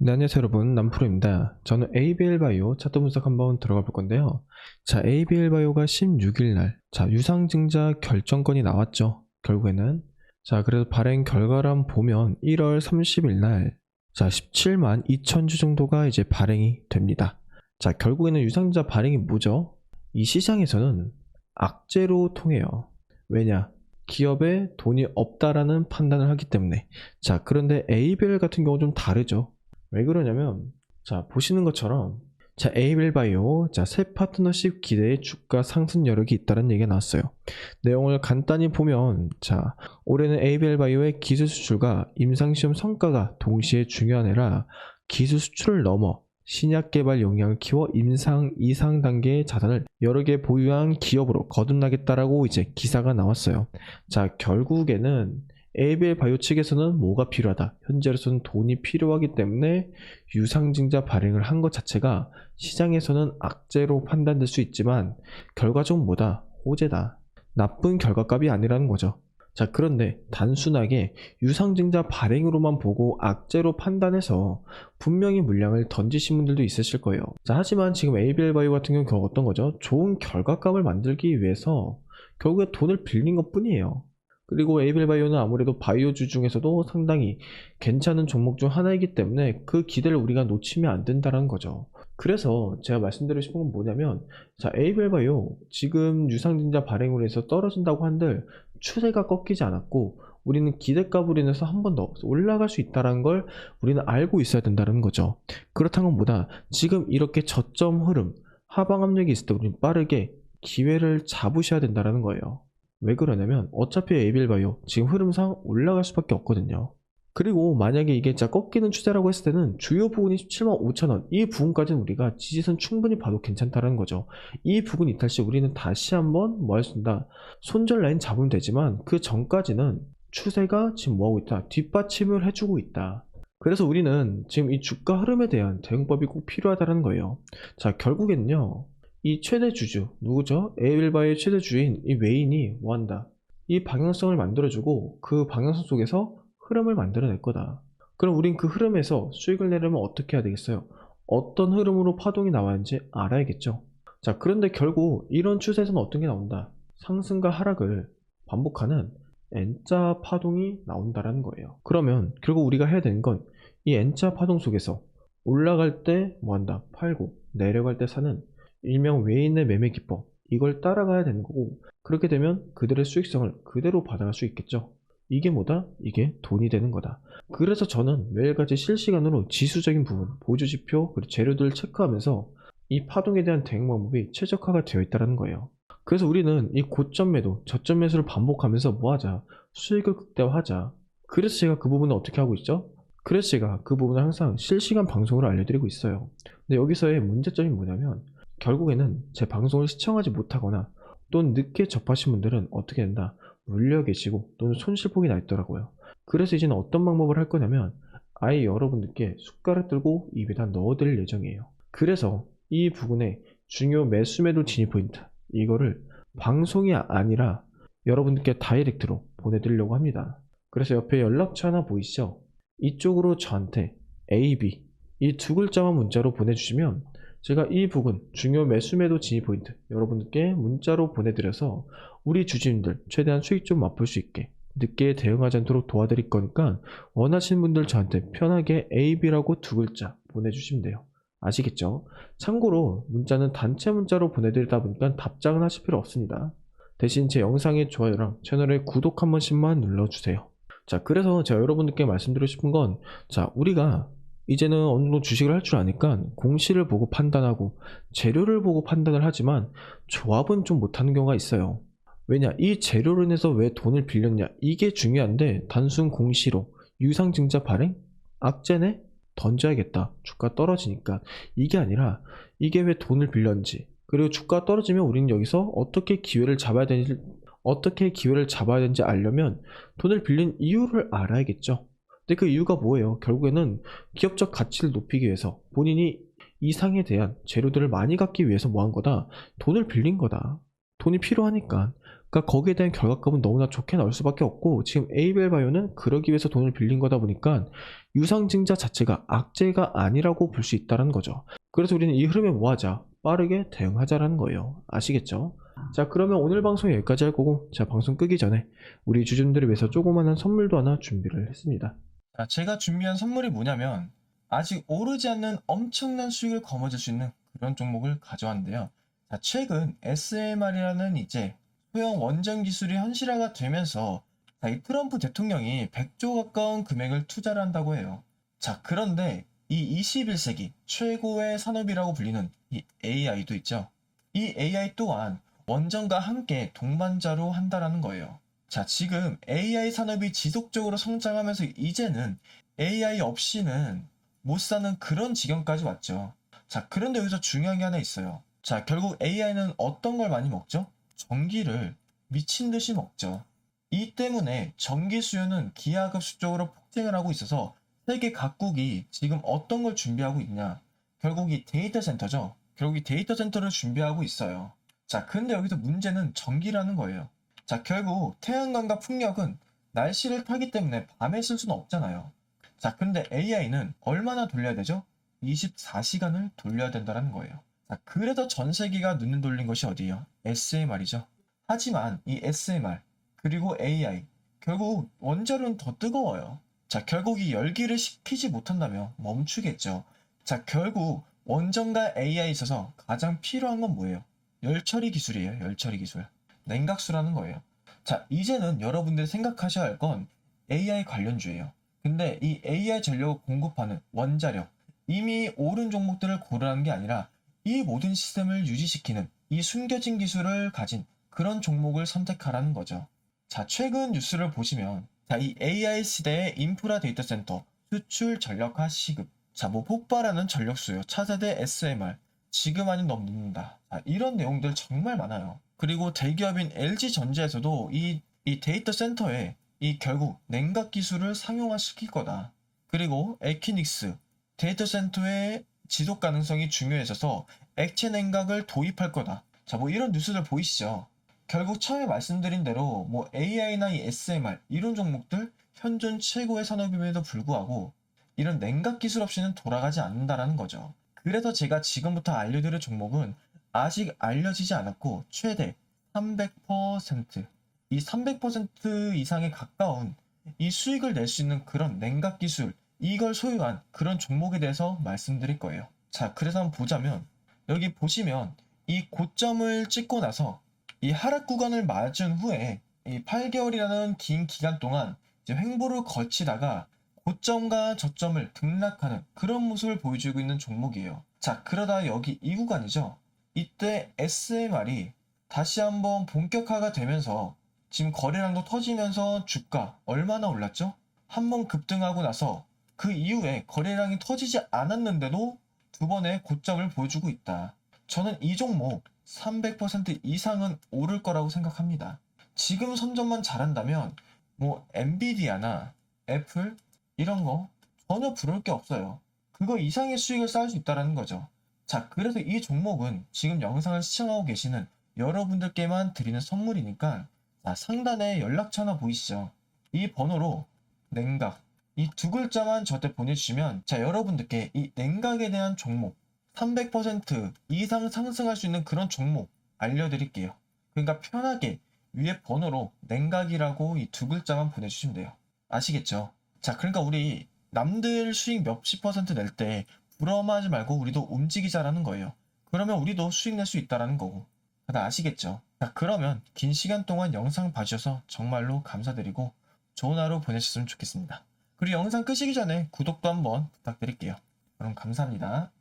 네, 안녕하세요 여러분, 남프로입니다. 저는 ABL바이오 차트 분석 한번 들어가 볼 건데요. 자, ABL바이오가 16일날 유상증자 결정권이 나왔죠. 결국에는 그래서 발행 결과를 한번 보면 1월 30일날 17만 2천 주 정도가 이제 발행이 됩니다. 자, 결국에는 유상증자 발행이 뭐죠? 이 시장에서는 악재로 통해요. 왜냐? 기업에 돈이 없다라는 판단을 하기 때문에. 자, 그런데 ABL 같은 경우 좀 다르죠. 왜 그러냐면, 보시는 것처럼, 에이벨바이오, 새 파트너십 기대의 주가 상승 여력이 있다는 얘기가 나왔어요. 내용을 간단히 보면, 올해는 에이벨바이오의 기술 수출과 임상시험 성과가 동시에 중요한 해라 기술 수출을 넘어 신약 개발 역량을 키워 임상 이상 단계의 자산을 여러 개 보유한 기업으로 거듭나겠다라고 이제 기사가 나왔어요. 결국에는 ABL 바이오 측에서는 뭐가 필요하다? 현재로서는 돈이 필요하기 때문에 유상증자 발행을 한 것 자체가 시장에서는 악재로 판단될 수 있지만 결과적으로 뭐다? 호재다. 나쁜 결과값이 아니라는 거죠. 그런데 단순하게 유상증자 발행으로만 보고 악재로 판단해서 분명히 물량을 던지신 분들도 있으실 거예요. 하지만 지금 ABL 바이오 같은 경우는 어떤 거죠? 좋은 결과값을 만들기 위해서 결국에 돈을 빌린 것 뿐이에요. 그리고 에이벨 바이오는 아무래도 바이오주 중에서도 상당히 괜찮은 종목 중 하나이기 때문에 그 기대를 우리가 놓치면 안 된다는 거죠. 그래서 제가 말씀드리고 싶은 건 뭐냐면, 에이벨 바이오 지금 유상증자 발행으로 해서 떨어진다고 한들 추세가 꺾이지 않았고 우리는 기대값으로 인해서 한 번 더 올라갈 수 있다는 걸 우리는 알고 있어야 된다는 거죠. 그렇다는 것보다 지금 이렇게 저점 흐름, 하방 압력이 있을 때 우리는 빠르게 기회를 잡으셔야 된다는 거예요. 왜 그러냐면 어차피 ABL 바이오 지금 흐름상 올라갈 수밖에 없거든요. 그리고 만약에 이게 꺾이는 추세라고 했을 때는 주요 부분이 17만 5천원, 이 부분까지는 우리가 지지선 충분히 봐도 괜찮다는 거죠. 이 부분 이탈 시 우리는 다시 한번 뭐 할 수 있다? 손절 라인 잡으면 되지만 그 전까지는 추세가 지금 뭐하고 있다? 뒷받침을 해주고 있다. 그래서 우리는 지금 이 주가 흐름에 대한 대응법이 꼭 필요하다는 거예요. 결국에는요, 이 최대 주주 누구죠? 에이벨바이오의 최대 주인 이 웨인이 뭐한다? 이 방향성을 만들어주고 그 방향성 속에서 흐름을 만들어낼 거다. 그럼 우린 그 흐름에서 수익을 내려면 어떻게 해야 되겠어요? 어떤 흐름으로 파동이 나왔는지 알아야겠죠. 그런데 결국 이런 추세에서는 어떤 게 나온다? 상승과 하락을 반복하는 N자 파동이 나온다라는 거예요. 그러면 결국 우리가 해야 되는 건 이 N자 파동 속에서 올라갈 때 뭐한다? 팔고 내려갈 때 사는 일명 웨인의 매매 기법, 이걸 따라가야 되는 거고, 그렇게 되면 그들의 수익성을 그대로 받아갈 수 있겠죠. 이게 뭐다? 이게 돈이 되는 거다. 그래서 저는 매일같이 실시간으로 지수적인 부분, 보조지표, 그리고 재료들을 체크하면서 이 파동에 대한 대응 방법이 최적화가 되어 있다는 거예요. 그래서 우리는 이 고점 매도, 저점 매수를 반복하면서 뭐하자? 수익을 극대화하자. 그래서 제가 그 부분을 어떻게 하고 있죠? 그래서 제가 그 부분을 항상 실시간 방송으로 알려드리고 있어요. 근데 여기서의 문제점이 뭐냐면, 결국에는 제 방송을 시청하지 못하거나 또는 늦게 접하신 분들은 어떻게 된다? 물려 계시고 또는 손실폭이 나 있더라고요. 그래서 이제는 어떤 방법을 할 거냐면 아예 여러분들께 숟가락 들고 입에다 넣어드릴 예정이에요. 그래서 이 부분에 중요 매수 매도 진입 포인트, 이거를 방송이 아니라 여러분들께 다이렉트로 보내드리려고 합니다. 그래서 옆에 연락처 하나 보이시죠? 이쪽으로 저한테 AB 이 두 글자만 문자로 보내주시면 제가 이 부분 중요 매수 매도 진입 포인트 여러분들께 문자로 보내드려서 우리 주주님들 최대한 수익 좀 맛볼 수 있게 늦게 대응하지 않도록 도와드릴 거니까 원하시는 분들 저한테 편하게 AB라고 두 글자 보내주시면 돼요. 아시겠죠? 참고로 문자는 단체 문자로 보내드리다 보니까 답장은 하실 필요 없습니다. 대신 제 영상의 좋아요랑 채널에 구독 한 번씩만 눌러주세요. 그래서 제가 여러분들께 말씀드리고 싶은 건 우리가 이제는 어느 정도 주식을 할 줄 아니까 공시를 보고 판단하고 재료를 보고 판단을 하지만 조합은 좀 못하는 경우가 있어요. 왜냐? 이 재료로 인해서 왜 돈을 빌렸냐? 이게 중요한데 단순 공시로 유상증자 발행? 악재네? 던져야겠다. 주가 떨어지니까. 이게 아니라 이게 왜 돈을 빌렸는지, 그리고 주가 떨어지면 우리는 여기서 어떻게 기회를 잡아야 되는지 알려면 돈을 빌린 이유를 알아야겠죠. 근데 그 이유가 뭐예요? 결국에는 기업적 가치를 높이기 위해서 본인이 이상에 대한 재료들을 많이 갖기 위해서 뭐 한 거다? 돈을 빌린 거다. 돈이 필요하니까. 그러니까 거기에 대한 결과값은 너무나 좋게 나올 수밖에 없고, 지금 에이벨 바이오는 그러기 위해서 돈을 빌린 거다 보니까 유상증자 자체가 악재가 아니라고 볼 수 있다는 거죠. 그래서 우리는 이 흐름에 뭐 하자? 빠르게 대응하자라는 거예요. 아시겠죠? 자, 그러면 오늘 방송 여기까지 할 거고, 자, 방송 끄기 전에 우리 주주님들을 위해서 조그마한 선물도 하나 준비를 했습니다. 자, 제가 준비한 선물이 뭐냐면 아직 오르지 않는 엄청난 수익을 거머쥘 수 있는 그런 종목을 가져왔는데요. 자, 최근 SMR이라는 이제 소형 원전 기술이 현실화가 되면서 이 트럼프 대통령이 100조 가까운 금액을 투자를 한다고 해요. 자, 그런데 이 21세기 최고의 산업이라고 불리는 이 AI도 있죠. 이 AI 또한 원전과 함께 동반자로 한다라는 거예요. 자, 지금 AI 산업이 지속적으로 성장하면서 이제는 AI 없이는 못 사는 그런 지경까지 왔죠. 자, 그런데 여기서 중요한 게 하나 있어요. 자, 결국 AI는 어떤 걸 많이 먹죠? 전기를 미친 듯이 먹죠. 이 때문에 전기 수요는 기하급수적으로 폭증을 하고 있어서 세계 각국이 지금 어떤 걸 준비하고 있냐? 결국 이 데이터 센터죠. 결국 이 데이터 센터를 준비하고 있어요. 자, 근데 여기서 문제는 전기라는 거예요. 자, 결국 태양광과 풍력은 날씨를 타기 때문에 밤에 쓸 수는 없잖아요. 자, 근데 AI는 얼마나 돌려야 되죠? 24시간을 돌려야 된다는 거예요. 자, 그래서 전 세계가 눈을 돌린 것이 어디예요? SMR이죠. 하지만 이 SMR 그리고 AI 결국 원자로는 더 뜨거워요. 자, 결국 이 열기를 식히지 못한다면 멈추겠죠. 자, 결국 원전과 AI에 있어서 가장 필요한 건 뭐예요? 열처리 기술이에요. 열처리 기술. 냉각수라는 거예요. 자, 이제는 여러분들이 생각하셔야 할 건 AI 관련주예요. 근데 이 AI 전력을 공급하는 원자력, 이미 오른 종목들을 고르는 게 아니라 이 모든 시스템을 유지시키는 이 숨겨진 기술을 가진 그런 종목을 선택하라는 거죠. 자, 최근 뉴스를 보시면 자, 이 AI 시대의 인프라 데이터 센터 수출 전력화 시급, 자, 뭐 폭발하는 전력 수요, 차세대 SMR, 지금 아닌 너무 늦는다. 자, 이런 내용들 정말 많아요. 그리고 대기업인 LG전자에서도 이 데이터 센터에 이 결국 냉각 기술을 상용화시킬 거다. 그리고 에키닉스 데이터 센터의 지속 가능성이 중요해져서 액체 냉각을 도입할 거다. 자, 뭐 이런 뉴스들 보이시죠? 결국 처음에 말씀드린 대로 뭐 AI나 이 SMR 이런 종목들 현존 최고의 산업임에도 불구하고 이런 냉각 기술 없이는 돌아가지 않는다라는 거죠. 그래서 제가 지금부터 알려드릴 종목은 아직 알려지지 않았고 최대 300%, 이 300% 이상에 가까운 이 수익을 낼 수 있는 그런 냉각 기술, 이걸 소유한 그런 종목에 대해서 말씀드릴 거예요. 자, 그래서 한번 보자면 여기 보시면 이 고점을 찍고 나서 이 하락 구간을 맞은 후에 이 8개월이라는 긴 기간 동안 이제 횡보를 거치다가 고점과 저점을 등락하는 그런 모습을 보여주고 있는 종목이에요. 자, 그러다 여기 이 구간이죠. 이때 SMR이 다시 한번 본격화가 되면서 지금 거래량도 터지면서 주가 얼마나 올랐죠? 한번 급등하고 나서 그 이후에 거래량이 터지지 않았는데도 두 번의 고점을 보여주고 있다. 저는 이 종목 300% 이상은 오를 거라고 생각합니다. 지금 선점만 잘한다면 뭐 엔비디아나 애플 이런 거 전혀 부러울 게 없어요. 그거 이상의 수익을 쌓을 수 있다는 거죠. 자, 그래서 이 종목은 지금 영상을 시청하고 계시는 여러분들께만 드리는 선물이니까 자, 상단에 연락처 하나 보이시죠? 이 번호로 냉각 이 두 글자만 저한테 보내주시면 자, 여러분들께 이 냉각에 대한 종목 300% 이상 상승할 수 있는 그런 종목 알려드릴게요. 그러니까 편하게 위에 번호로 냉각이라고 이 두 글자만 보내주시면 돼요. 아시겠죠? 자, 그러니까 우리 남들 수익 몇십 퍼센트 낼 때 부러워하지 말고 우리도 움직이자라는 거예요. 그러면 우리도 수익 낼 수 있다라는 거고. 다들 아시겠죠? 자, 그러면 긴 시간 동안 영상 봐주셔서 정말로 감사드리고 좋은 하루 보내셨으면 좋겠습니다. 그리고 영상 끄시기 전에 구독도 한번 부탁드릴게요. 그럼 감사합니다.